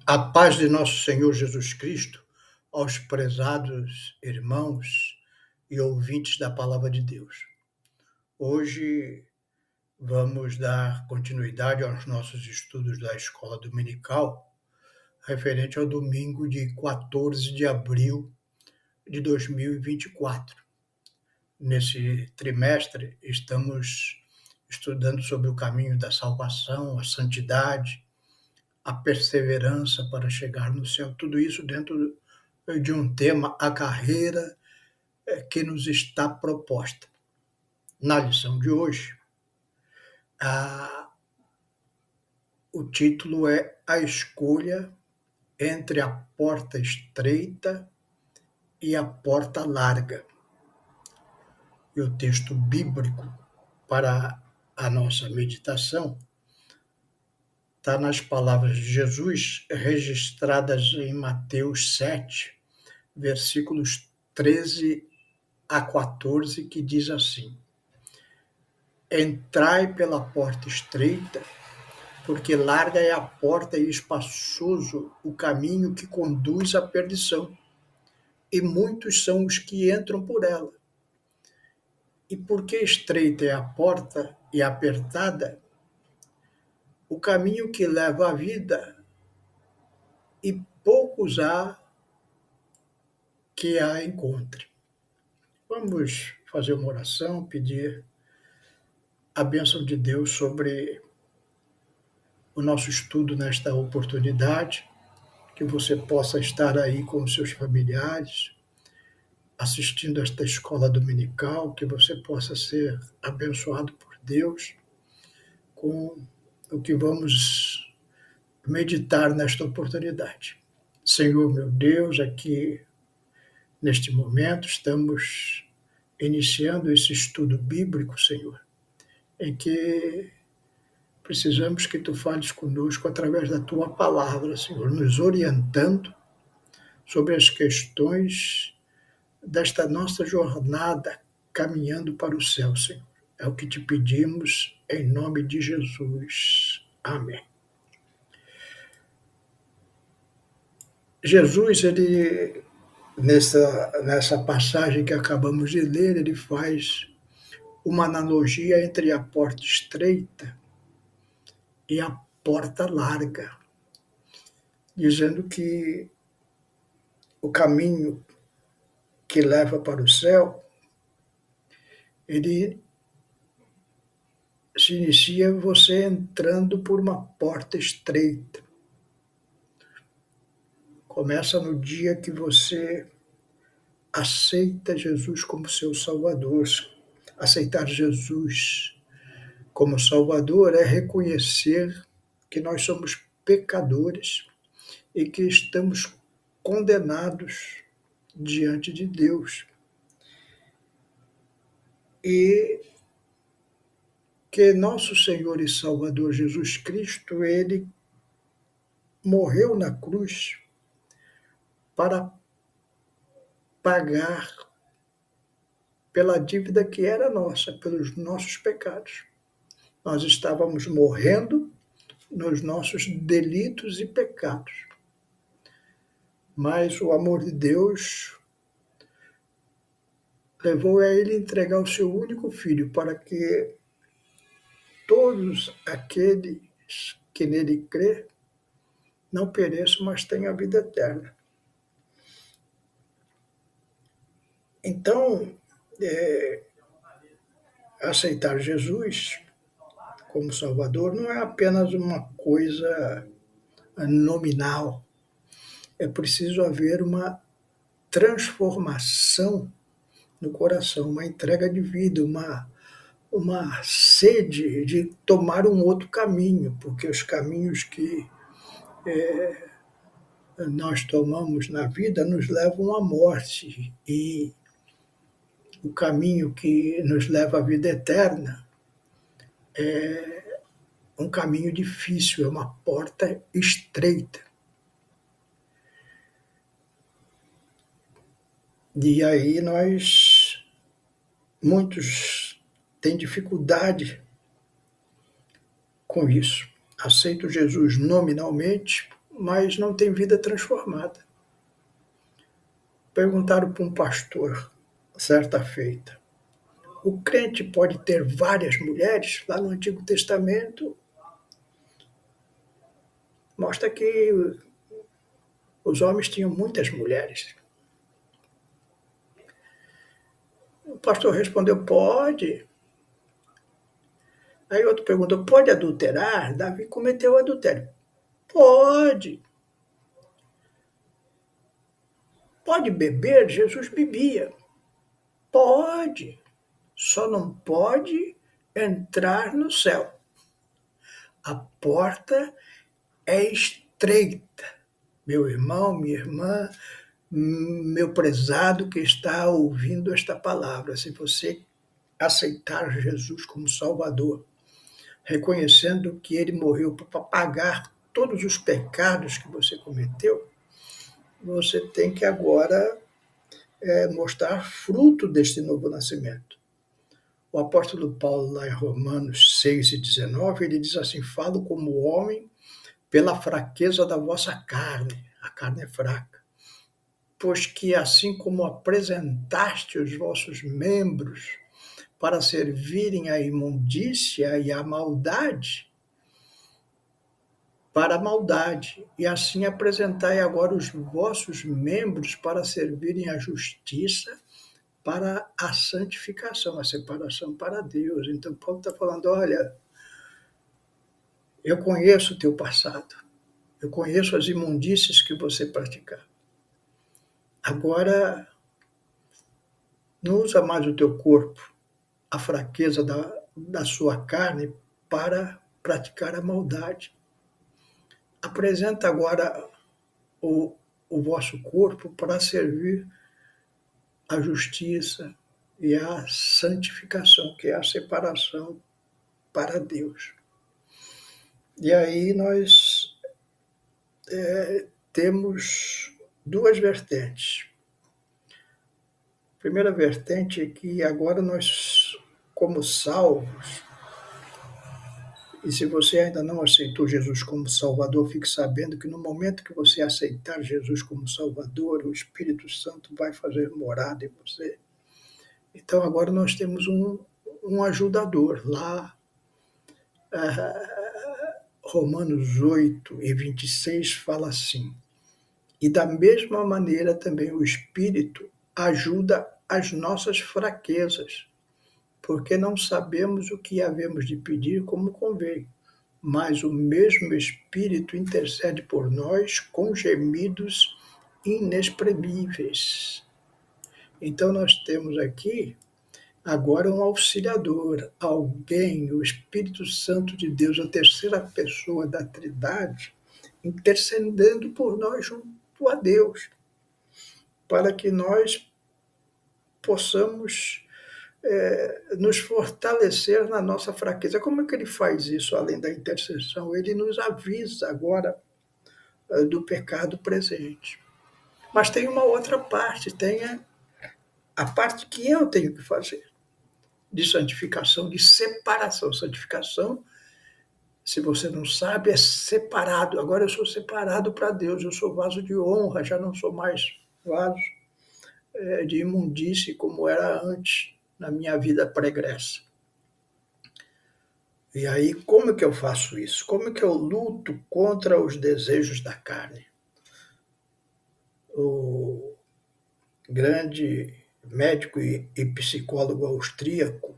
A paz de nosso Senhor Jesus Cristo aos prezados irmãos e ouvintes da palavra de Deus. Hoje vamos dar continuidade aos nossos estudos da escola dominical, referente ao domingo de 14 de abril de 2024. Nesse trimestre, estamos estudando sobre o caminho da salvação, a santidade, a perseverança para chegar no céu, tudo isso dentro de um tema, a carreira que nos está proposta. Na lição de hoje, o título é A Escolha entre a Porta Estreita e a Porta Larga. E o texto bíblico para a nossa meditação está nas palavras de Jesus, registradas em Mateus 7, versículos 13 a 14, que diz assim: Entrai pela porta estreita, porque larga é a porta e espaçoso o caminho que conduz à perdição, e muitos são os que entram por ela. E porque estreita é a porta e apertada o caminho que leva à vida, e poucos há que a encontre. Vamos fazer uma oração, pedir a bênção de Deus sobre o nosso estudo nesta oportunidade, que você possa estar aí com os seus familiares, assistindo esta escola dominical, que você possa ser abençoado por Deus com o que vamos meditar nesta oportunidade. Senhor, meu Deus, aqui neste momento estamos iniciando esse estudo bíblico, Senhor, em que precisamos que Tu fales conosco através da Tua palavra, Senhor, nos orientando sobre as questões desta nossa jornada caminhando para o céu, Senhor. É o que te pedimos em nome de Jesus. Amém. Jesus, ele, nessa passagem que acabamos de ler, ele faz uma analogia entre a porta estreita e a porta larga, dizendo que o caminho que leva para o céu, ele se inicia você entrando por uma porta estreita. Começa no dia que você aceita Jesus como seu Salvador. Aceitar Jesus como Salvador é reconhecer que nós somos pecadores e que estamos condenados diante de Deus. E que nosso Senhor e Salvador Jesus Cristo, ele morreu na cruz para pagar pela dívida que era nossa, pelos nossos pecados. Nós estávamos morrendo nos nossos delitos e pecados. Mas o amor de Deus levou a ele entregar o seu único filho para que todos aqueles que nele crê não pereçam, mas tenham a vida eterna. Então, aceitar Jesus como Salvador não é apenas uma coisa nominal. É preciso haver uma transformação no coração, uma entrega de vida, uma sede de tomar um outro caminho, porque os caminhos que nós tomamos na vida nos levam à morte, e o caminho que nos leva à vida eterna é um caminho difícil, é uma porta estreita. E aí muitos têm dificuldade com isso. Aceito Jesus nominalmente, mas não tem vida transformada. Perguntaram para um pastor, certa feita, o crente pode ter várias mulheres? Lá no Antigo Testamento, mostra que os homens tinham muitas mulheres. O pastor respondeu, pode. Aí outro perguntou, pode adulterar? Davi cometeu adultério. Pode. Pode beber? Jesus bebia. Pode. Só não pode entrar no céu. A porta é estreita. Meu irmão, minha irmã, meu prezado que está ouvindo esta palavra, se você aceitar Jesus como Salvador, reconhecendo que ele morreu para pagar todos os pecados que você cometeu, você tem que agora mostrar fruto deste novo nascimento. O apóstolo Paulo, lá em Romanos 6:19, ele diz assim, falo como homem pela fraqueza da vossa carne. A carne é fraca. Pois que assim como apresentaste os vossos membros para servirem à imundícia e à maldade, para a maldade, e assim apresentai agora os vossos membros para servirem à justiça, para a santificação, a separação para Deus. Então, Paulo está falando, olha, eu conheço o teu passado, eu conheço as imundícies que você praticava. Agora, não usa mais o teu corpo, a fraqueza da sua carne, para praticar a maldade. Apresenta agora o vosso corpo para servir a justiça e a santificação, que é a separação para Deus. E aí nós temos duas vertentes. A primeira vertente é que agora nós, como salvos, e se você ainda não aceitou Jesus como Salvador, fique sabendo que no momento que você aceitar Jesus como Salvador, o Espírito Santo vai fazer morada em você. Então agora nós temos um ajudador lá, Romanos 8:26 fala assim, e da mesma maneira também o Espírito ajuda as nossas fraquezas, porque não sabemos o que havemos de pedir como convém, mas o mesmo Espírito intercede por nós com gemidos inexprimíveis. Então nós temos aqui agora um auxiliador, alguém, o Espírito Santo de Deus, a terceira pessoa da Trindade, intercedendo por nós junto a Deus, para que nós possamos nos fortalecer na nossa fraqueza. Como é que ele faz isso, além da intercessão? Ele nos avisa agora do pecado presente. Mas tem uma outra parte, tem a parte que eu tenho que fazer, de santificação, de separação. Santificação, se você não sabe, é separado. Agora eu sou separado para Deus, eu sou vaso de honra, já não sou mais vaso de imundície como era antes, na minha vida pregressa. E aí, como que eu faço isso? Como que eu luto contra os desejos da carne? O grande médico e psicólogo austríaco,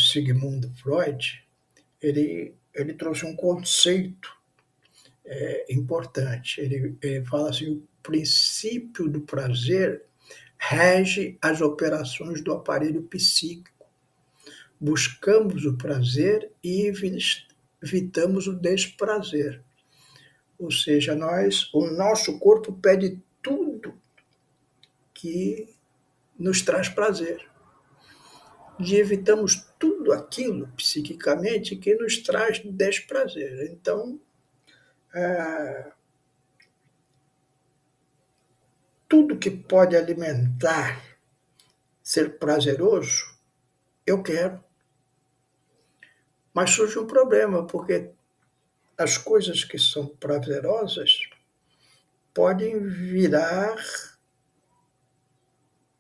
Sigmund Freud, ele trouxe um conceito importante. Ele fala assim, o princípio do prazer rege as operações do aparelho psíquico. Buscamos o prazer e evitamos o desprazer. Ou seja, o nosso corpo pede tudo que nos traz prazer. E evitamos tudo aquilo, psiquicamente, que nos traz desprazer. Então, tudo que pode alimentar, ser prazeroso, eu quero. Mas surge um problema, porque as coisas que são prazerosas podem virar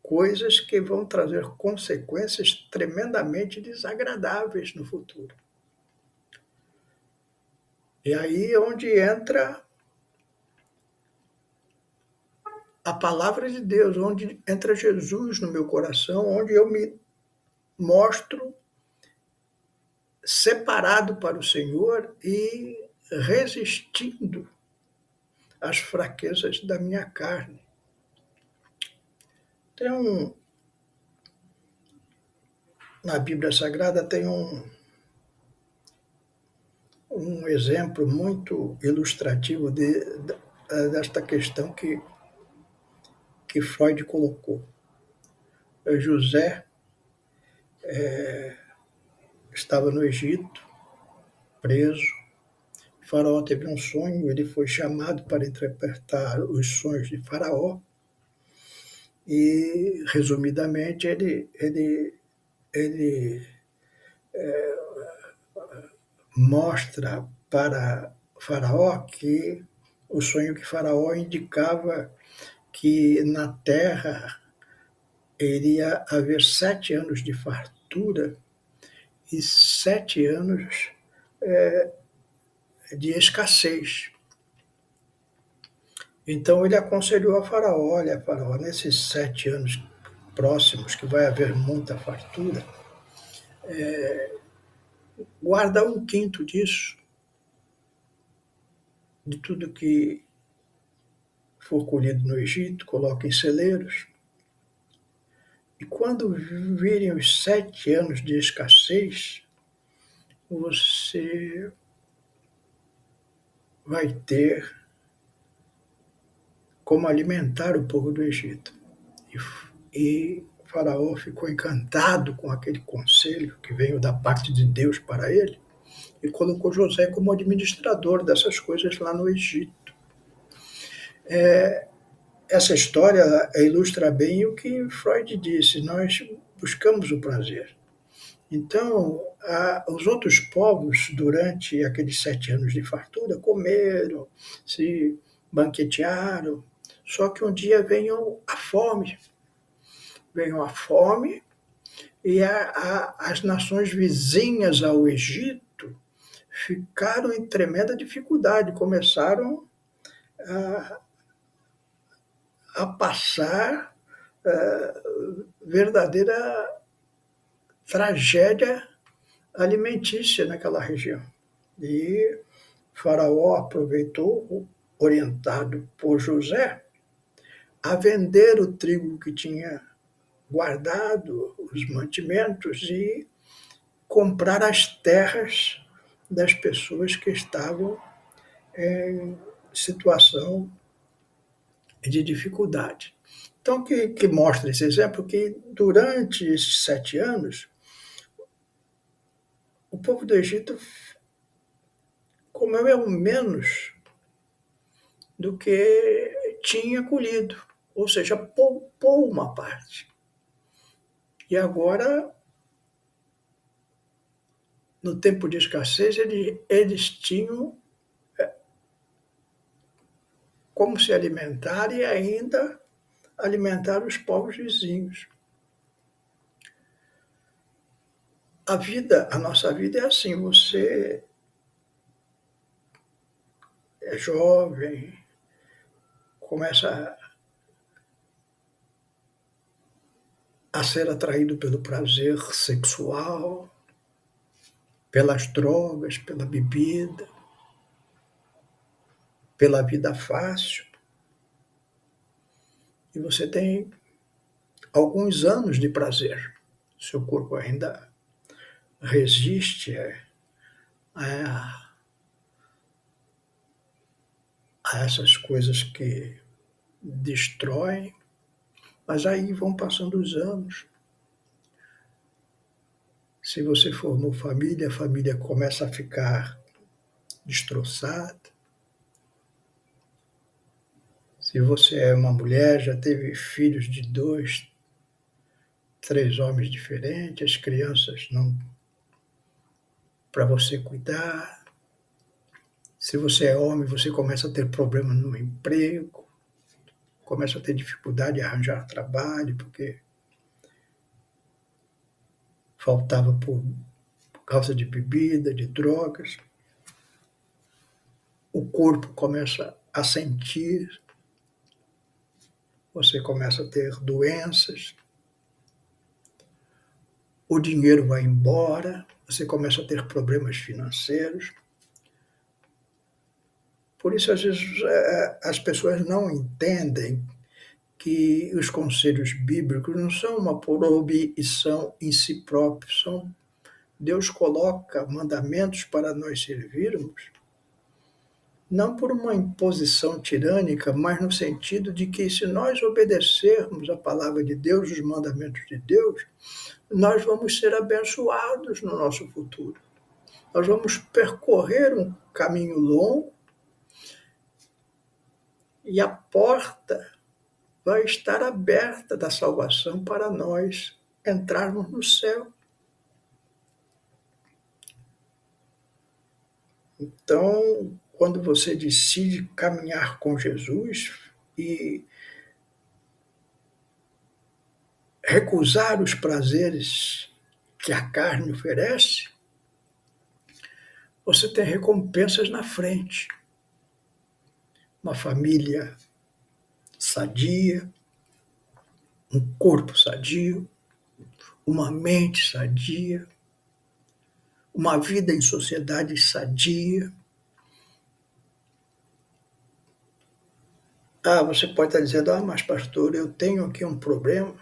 coisas que vão trazer consequências tremendamente desagradáveis no futuro. E aí é onde entra a palavra de Deus, onde entra Jesus no meu coração, onde eu me mostro separado para o Senhor e resistindo às fraquezas da minha carne. Na Bíblia Sagrada tem um exemplo muito ilustrativo desta questão que Freud colocou. José estava no Egito, preso. O faraó teve um sonho, ele foi chamado para interpretar os sonhos de Faraó e, resumidamente, ele mostra para Faraó que o sonho que Faraó indicava que na terra iria haver 7 anos de fartura e 7 anos de escassez. Então ele aconselhou a Faraó: olha, Faraó, nesses 7 anos próximos que vai haver muita fartura, guarda 1/5 disso, de tudo que for colhido no Egito, coloca em celeiros. E quando virem os 7 anos de escassez, você vai ter como alimentar o povo do Egito. E Faraó ficou encantado com aquele conselho que veio da parte de Deus para ele e colocou José como administrador dessas coisas lá no Egito. Essa história ilustra bem o que Freud disse: nós buscamos o prazer. Então, os outros povos, durante aqueles 7 anos de fartura, comeram, se banquetearam, só que um dia veio a fome. Veio a fome e as nações vizinhas ao Egito ficaram em tremenda dificuldade, começaram a passar verdadeira tragédia alimentícia naquela região. E Faraó aproveitou, orientado por José, a vender o trigo que tinha guardado, os mantimentos, e comprar as terras das pessoas que estavam em situação de dificuldade. Então, que mostra esse exemplo que durante esses 7 anos, o povo do Egito comeu menos do que tinha colhido, ou seja, poupou uma parte. E agora, no tempo de escassez, eles tinham como se alimentar e ainda alimentar os povos vizinhos. A nossa vida é assim: você é jovem, começa a ser atraído pelo prazer sexual, pelas drogas, pela bebida, pela vida fácil. E você tem alguns anos de prazer. Seu corpo ainda resiste a essas coisas que destroem, mas aí vão passando os anos. Se você formou família, a família começa a ficar destroçada. Se você é uma mulher, já teve filhos de 2, 3 homens diferentes, as crianças não para você cuidar. Se você é homem, você começa a ter problemas no emprego, começa a ter dificuldade de arranjar trabalho, porque faltava por causa de bebida, de drogas. O corpo começa a sentir, você começa a ter doenças, o dinheiro vai embora, você começa a ter problemas financeiros. Por isso, às vezes, as pessoas não entendem que os conselhos bíblicos não são uma proibição em si próprios, Deus coloca mandamentos para nós servirmos, não por uma imposição tirânica, mas no sentido de que se nós obedecermos a palavra de Deus, os mandamentos de Deus, nós vamos ser abençoados no nosso futuro. Nós vamos percorrer um caminho longo e a porta vai estar aberta da salvação para nós entrarmos no céu. Então, quando você decide caminhar com Jesus e recusar os prazeres que a carne oferece, você tem recompensas na frente. Uma família sadia, um corpo sadio, uma mente sadia, uma vida em sociedade sadia. Você pode estar dizendo, mas pastor, eu tenho aqui um problema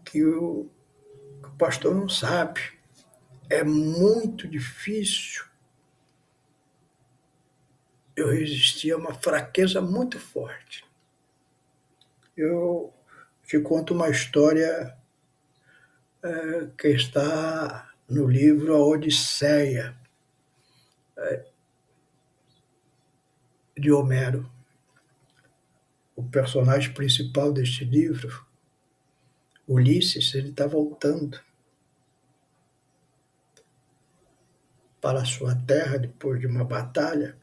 que o pastor não sabe. É muito difícil eu resistir a uma fraqueza muito forte. Eu te conto uma história que está no livro A Odisseia, de Homero. O personagem principal deste livro, Ulisses, ele está voltando para a sua terra depois de uma batalha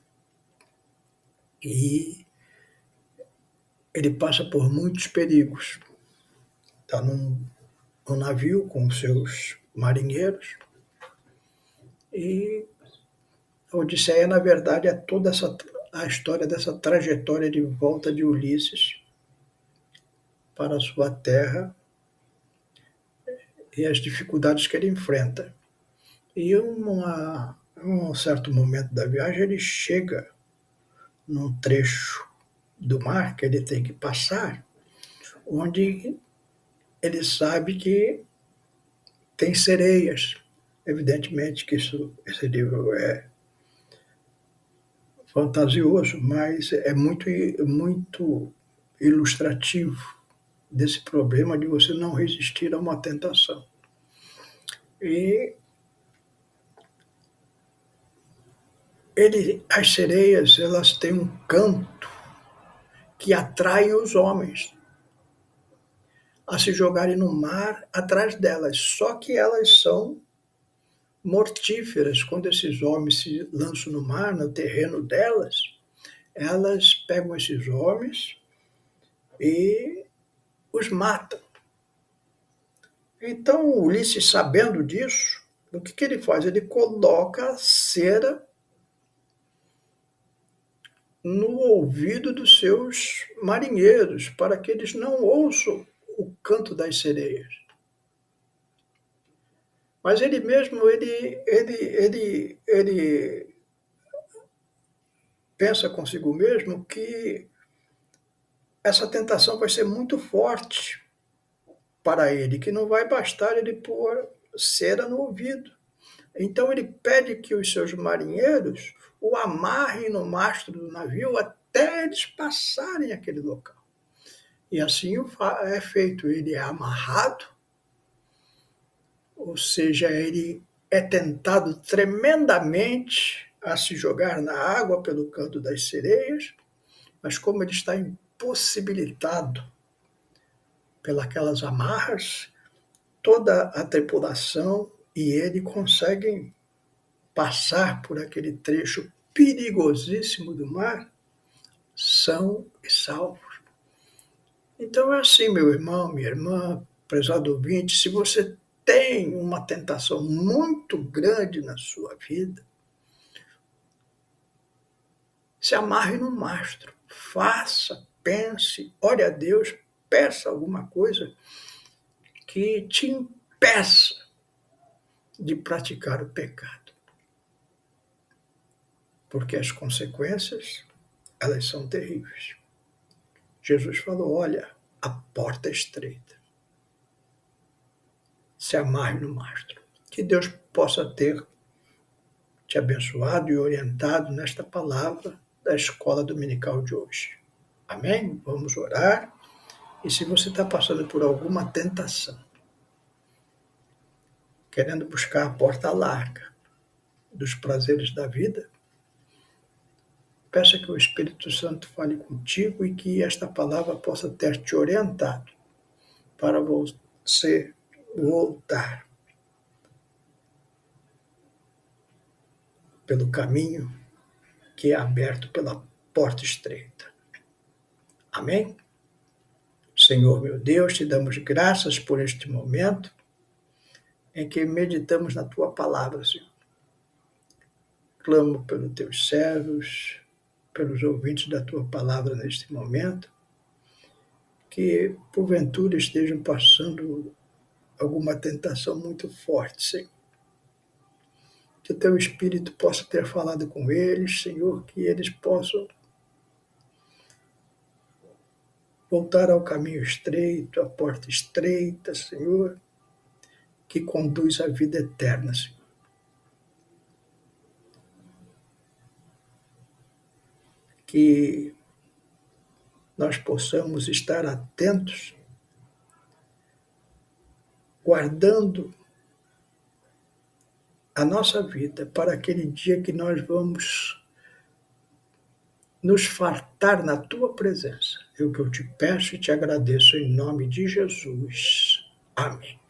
e ele passa por muitos perigos. Está num navio com seus marinheiros e a Odisseia, na verdade, é toda a história dessa trajetória de volta de Ulisses para a sua terra e as dificuldades que ele enfrenta. E em um certo momento da viagem, ele chega num trecho do mar que ele tem que passar, onde ele sabe que tem sereias. Evidentemente que esse livro é fantasioso, mas é muito, muito ilustrativo desse problema de você não resistir a uma tentação. E as sereias, elas têm um canto que atrai os homens a se jogarem no mar atrás delas. Só que elas são mortíferas. Quando esses homens se lançam no mar, no terreno delas, elas pegam esses homens e os matam. Então, Ulisses, sabendo disso, o que ele faz? Ele coloca cera no ouvido dos seus marinheiros, para que eles não ouçam o canto das sereias. Mas ele mesmo, ele pensa consigo mesmo que essa tentação vai ser muito forte para ele, que não vai bastar ele pôr cera no ouvido. Então ele pede que os seus marinheiros o amarrem no mastro do navio até eles passarem aquele local. E assim é feito. Ele é amarrado, ou seja, ele é tentado tremendamente a se jogar na água pelo canto das sereias, mas como ele está impossibilitado pelas amarras, toda a tripulação e ele conseguem passar por aquele trecho perigosíssimo do mar, são e salvos. Então é assim, meu irmão, minha irmã, prezado ouvinte, se você tem uma tentação muito grande na sua vida, se amarre no mastro, faça, pense, ore a Deus, peça alguma coisa que te impeça de praticar o pecado. Porque as consequências, elas são terríveis. Jesus falou, olha, a porta é estreita. Se amarre no mastro. Que Deus possa ter te abençoado e orientado nesta palavra da escola dominical de hoje. Amém? Vamos orar. E se você está passando por alguma tentação, querendo buscar a porta larga dos prazeres da vida, peça que o Espírito Santo fale contigo e que esta palavra possa ter te orientado para você voltar pelo caminho que é aberto pela porta estreita. Amém? Senhor meu Deus, te damos graças por este momento em que meditamos na tua palavra, Senhor. Clamo pelos teus servos, pelos ouvintes da tua palavra neste momento, que porventura estejam passando alguma tentação muito forte, Senhor. Que o teu Espírito possa ter falado com eles, Senhor, que eles possam voltar ao caminho estreito, à porta estreita, Senhor, que conduz à vida eterna, Senhor. Que nós possamos estar atentos, guardando a nossa vida para aquele dia que nós vamos nos fartar na tua presença. É o que eu te peço e te agradeço em nome de Jesus. Amém.